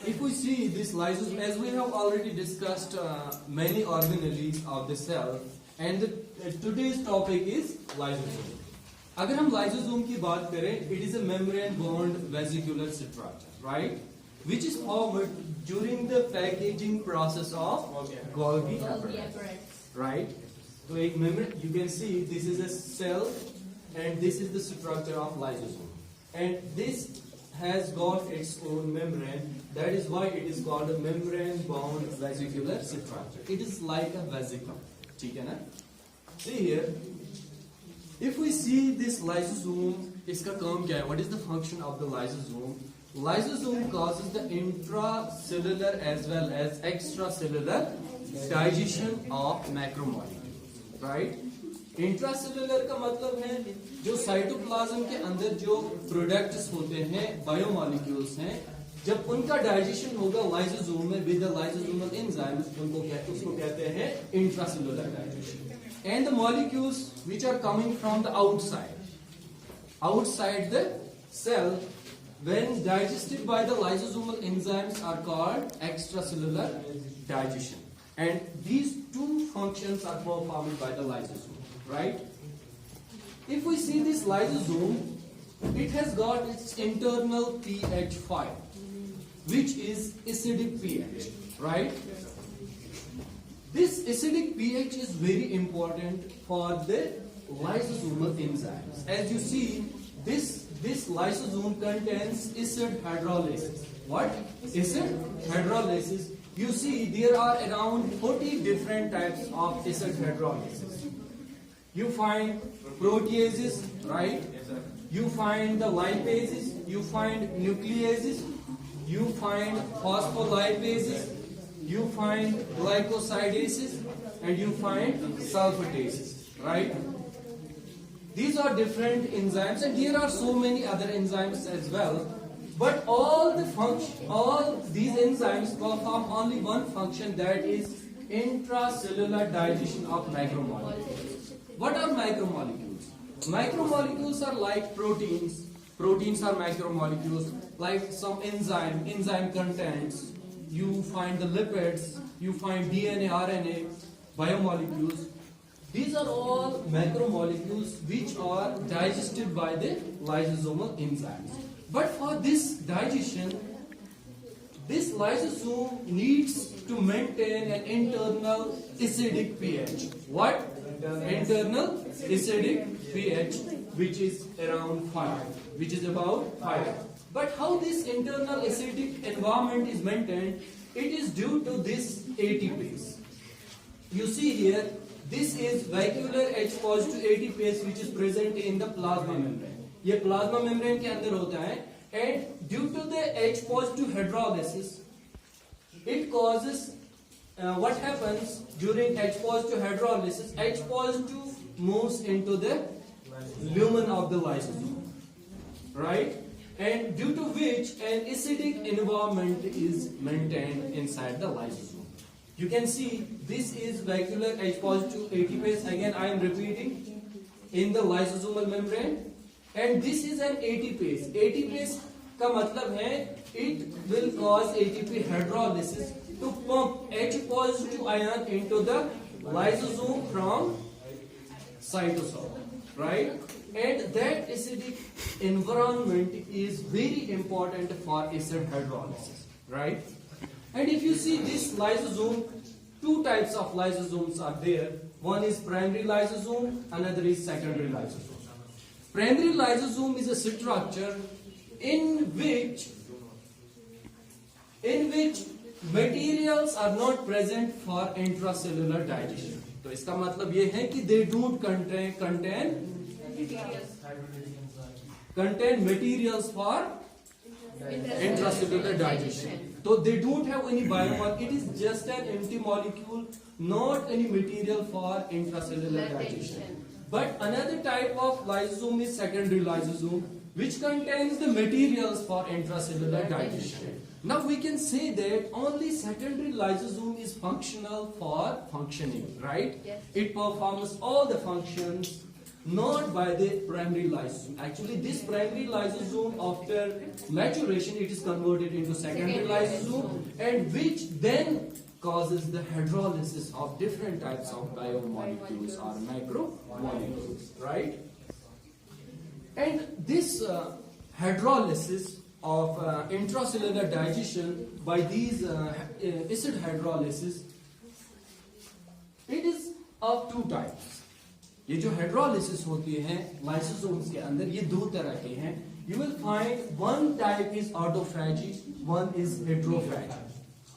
if we see this lysosome, as we have already discussed many organelles of the cell, and today's topic is lysosome. अगर हम lysosome की बात करें, it is a membrane-bound vesicular structure, right? Which is formed during the packaging process of Golgi apparatus, right? So एक membrane, you can see this is a cell, and this is the structure of lysosome, and this has got its own membrane. That is why it is called a membrane-bound vesicular structure. It is like a vesicle. ठीक है ना? See here. If we see this lysosome, इसका काम क्या है? What is the function of the lysosome? Lysosome causes the intracellular as well as extracellular digestion of macromolecules, right? Intracellular का मतलब है जो साइटोप्लाज्म के अंदर जो प्रोडक्ट्स होते हैं, बायोमोलिक्यूल्स हैं, जब उनका डाइजेशन होगा लाइसोसोम में विद द लाइसोसोमल एंजाइम्स, उसको कहते हैं intracellular digestion. And the molecules which are coming from the outside the cell, when digested by the lysosomal enzymes, are called extracellular digestion. And these two functions are performed by the lysosome. Right? If we see this lysosome, it has got its internal pH 5, which is acidic pH, right? This acidic pH is very important for the lysosomal enzymes. As you see, this lysosome contains acid hydrolysis. What? Acid hydrolysis. You see, there are around 40 different types of acid hydrolysis. You find proteases, right? You find the lipases, you find nucleases, you find phospholipases, you find glycosidases, and you find sulfatases, right? These are different enzymes, and there are so many other enzymes as well. But all these enzymes perform only one function, that is intracellular digestion of macromolecules. What are macromolecules? Macromolecules are like proteins. Proteins are macromolecules. Like some enzyme contents. You find the lipids. You find DNA, RNA, biomolecules. These are all macromolecules which are digested by the lysosomal enzymes. But for this digestion, this lysosome needs to maintain an internal acidic pH. What? Internal acidic pH, which is around 5, which is about 5. But how this internal acidic environment is maintained? It is due to this ATPase. You see here, this is vacuolar H positive ATPase, which is present in the plasma membrane. ये plasma membrane के अंदर होता है, and due to the H positive hydrolysis, it causes what happens during H positive hydrolysis? H positive moves into the lumen of the lysosome, right? And due to which an acidic environment is maintained inside the lysosome. You can see this is vacuolar H positive ATPase. Again, I am repeating, in the lysosomal membrane, and this is an ATPase. ATPase का मतलब है it will cause ATP hydrolysis to pump H positive ion into the lysosome from cytosol, right? And that acidic environment is very important for acid hydrolysis, right? And if you see this lysosome, two types of lysosomes are there. One is primary lysosome, another is secondary lysosome. Primary lysosome is a structure in which materials are not present for intracellular digestion. तो इसका मतलब ये है कि they don't contain materials for intracellular digestion. So they don't have any biomolecule. It is just an empty molecule, not any material for intracellular digestion. But another type of lysosome is secondary lysosome, which contains the materials for intracellular digestion. Now we can say that only secondary lysosome is functional for functioning, right? Yes. It performs all the functions not by the primary lysosome. Actually, this primary lysosome, after maturation, it is converted into secondary lysosome, and which then causes the hydrolysis of different types of biomolecules or macromolecules, right? And this hydrolysis of intracellular digestion by these acid hydrolysis, it is of two types. ये जो hydrolysis होती है lysosomes के अंदर, ये दो तरह के हैं. You will find one type is autophagy, one is heterophagy.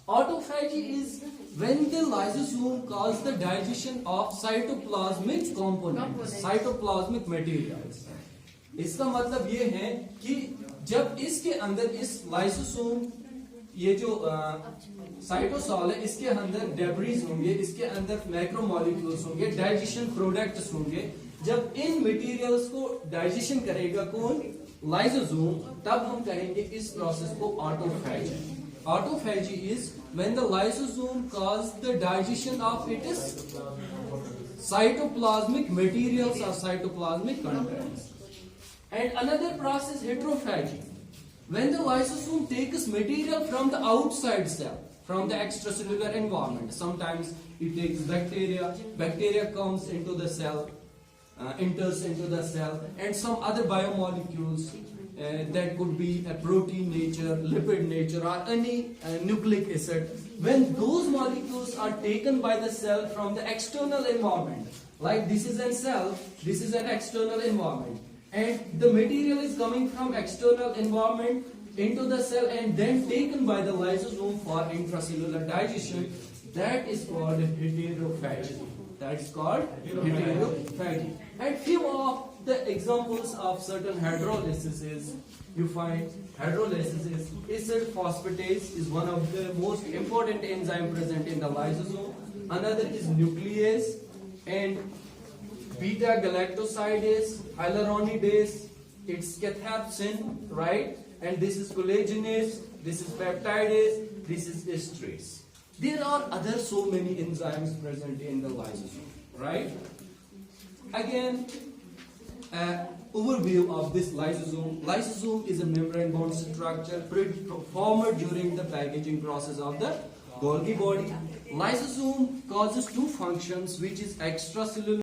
Autophagy is when the lysosome causes the digestion of cytoplasmic components, cytoplasmic materials. इसका मतलब ये है कि जब इसके अंदर इस लाइसोसोम, ये जो साइटोसॉल है, इसके अंदर डेब्रीज होंगे, इसके अंदर मैक्रोमोलिक्यूल्स होंगे, डाइजेशन प्रोडक्ट्स होंगे. जब इन मटेरियल्स को डाइजेशन करेगा कौन? लाइसोसोम. तब हम कहेंगे इस प्रोसेस को ऑटोफैजी. Autophagy is when the lysosome causes the digestion of its cytoplasmic materials or cytoplasmic contents. And another process, heterophagy, when the lysosome takes material from the outside cell, from the extracellular environment. Sometimes it takes bacteria, bacteria comes into the cell, enters into the cell, and some other biomolecules that could be a protein nature, lipid nature, or any nucleic acid. When those molecules are taken by the cell from the external environment, like this is a cell, this is an external environment, and the material is coming from external environment into the cell and then taken by the lysosome for intracellular digestion, that is called heterophagy. That is called heterophagy. And few of the examples of certain hydrolysis is, you find hydrolysis is acid phosphatase is one of the most important enzyme present in the lysosome. Another is nuclease and beta galactosidase, hyaluronidase, it's cathepsin, right? And this is collagenase, this is peptidase, this is esterase. There are other so many enzymes present in the lysosome, right? Again, overview of this lysosome. Lysosome is a membrane-bound structure formed during the packaging process of the Golgi body. Lysosome causes two functions, which is extracellular